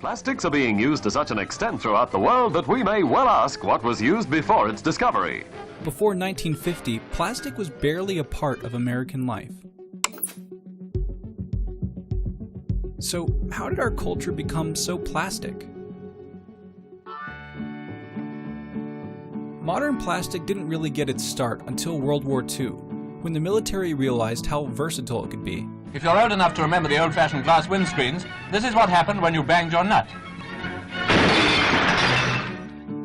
Plastics are being used to such an extent throughout the world that we may well ask what was used before its discovery. Before 1950, plastic was barely a part of American life. So, how did our culture become so plastic? Modern plastic didn't really get its start until World War II, when the military realized how versatile it could be. If you're old enough to remember the old-fashioned glass windscreens, this is what happened when you banged your nut.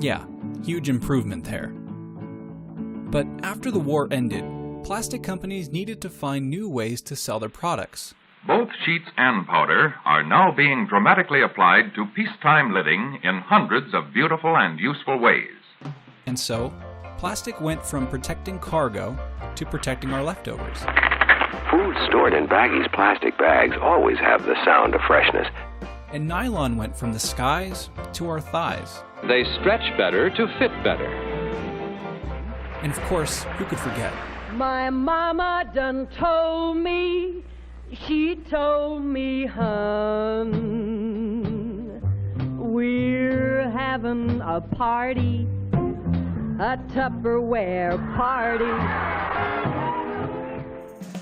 Yeah, huge improvement there. But after the war ended, plastic companies needed to find new ways to sell their products. Both sheets and powder are now being dramatically applied to peacetime living in hundreds of beautiful and useful ways. And so, plastic went from protecting cargo to protecting our leftovers. Food stored in Baggy's plastic bags always have the sound of freshness. And nylon went from the skies to our thighs. They stretch better to fit better. And of course, who could forget? My mama done told me, she told me, hun, we're having a party, a Tupperware party.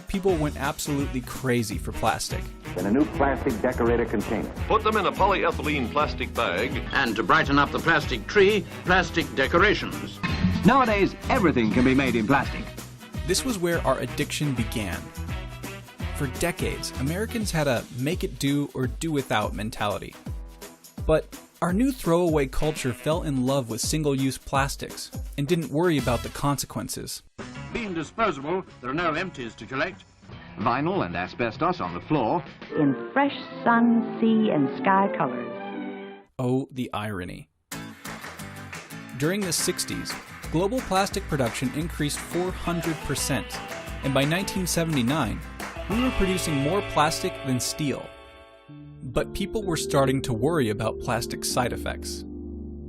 People went absolutely crazy for plastic. In a new plastic decorator container. Put them in a polyethylene plastic bag. And to brighten up the plastic tree, plastic decorations. Nowadays, everything can be made in plastic. This was where our addiction began. For decades, Americans had a make it do or do without mentality. But our new throwaway culture fell in love with single-use plastics and didn't worry about the consequences. Being disposable, there are no empties to collect. Vinyl and asbestos on the floor. In fresh sun, sea, and sky colors. Oh, the irony. During the 60s, global plastic production increased 400%, and by 1979, we were producing more plastic than steel. But people were starting to worry about plastic side effects.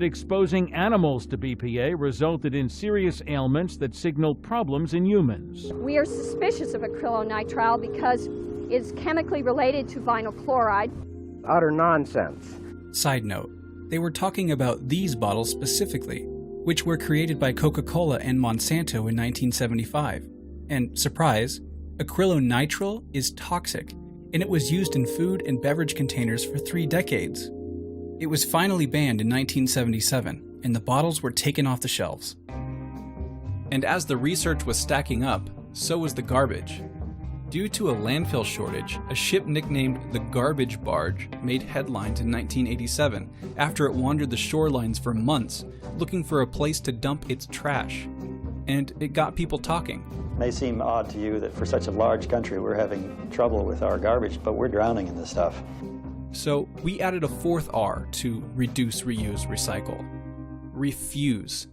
Exposing animals to BPA resulted in serious ailments that signaled problems in humans. We are suspicious of acrylonitrile because it's chemically related to vinyl chloride. Utter nonsense. Side note, they were talking about these bottles specifically, which were created by Coca-Cola and Monsanto in 1975. And surprise, acrylonitrile is toxic, and it was used in food and beverage containers for 3 decades. It was finally banned in 1977, and the bottles were taken off the shelves. And as the research was stacking up, so was the garbage. Due to a landfill shortage, a ship nicknamed the Garbage Barge made headlines in 1987 after it wandered the shorelines for months looking for a place to dump its trash. And it got people talking. It may seem odd to you that for such a large country we're having trouble with our garbage, but we're drowning in this stuff. So we added a 4th R to reduce, reuse, recycle. Refuse.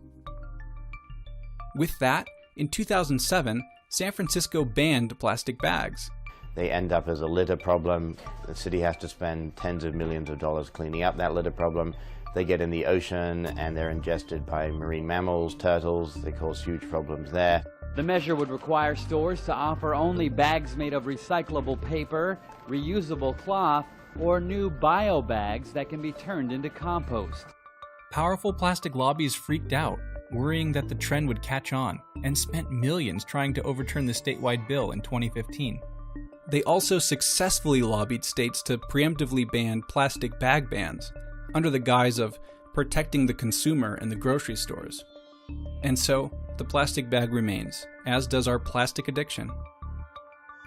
With that, in 2007, San Francisco banned plastic bags. They end up as a litter problem. The city has to spend tens of millions of dollars cleaning up that litter problem. They get in the ocean and they're ingested by marine mammals, turtles. They cause huge problems there. The measure would require stores to offer only bags made of recyclable paper, reusable cloth, or new bio bags that can be turned into compost. Powerful plastic lobbies freaked out, worrying that the trend would catch on, and spent millions trying to overturn the statewide bill in 2015. They also successfully lobbied states to preemptively ban plastic bag bans, under the guise of protecting the consumer in the grocery stores. And so, the plastic bag remains, as does our plastic addiction.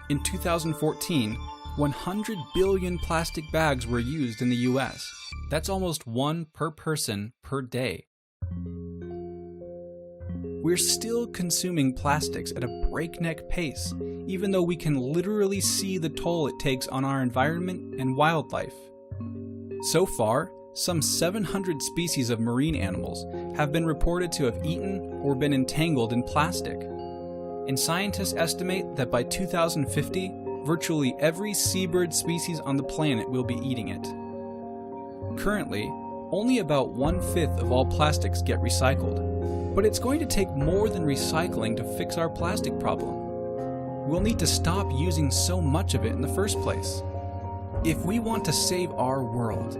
In 2014, 100 billion plastic bags were used in the US. That's almost 1 per person per day. We're still consuming plastics at a breakneck pace, even though we can literally see the toll it takes on our environment and wildlife. So far, some 700 species of marine animals have been reported to have eaten or been entangled in plastic. And scientists estimate that by 2050, virtually every seabird species on the planet will be eating it. Currently, only about 1/5 of all plastics get recycled, but it's going to take more than recycling to fix our plastic problem. We'll need to stop using so much of it in the first place. If we want to save our world,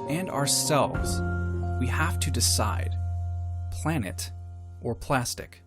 and ourselves, we have to decide: planet or plastic.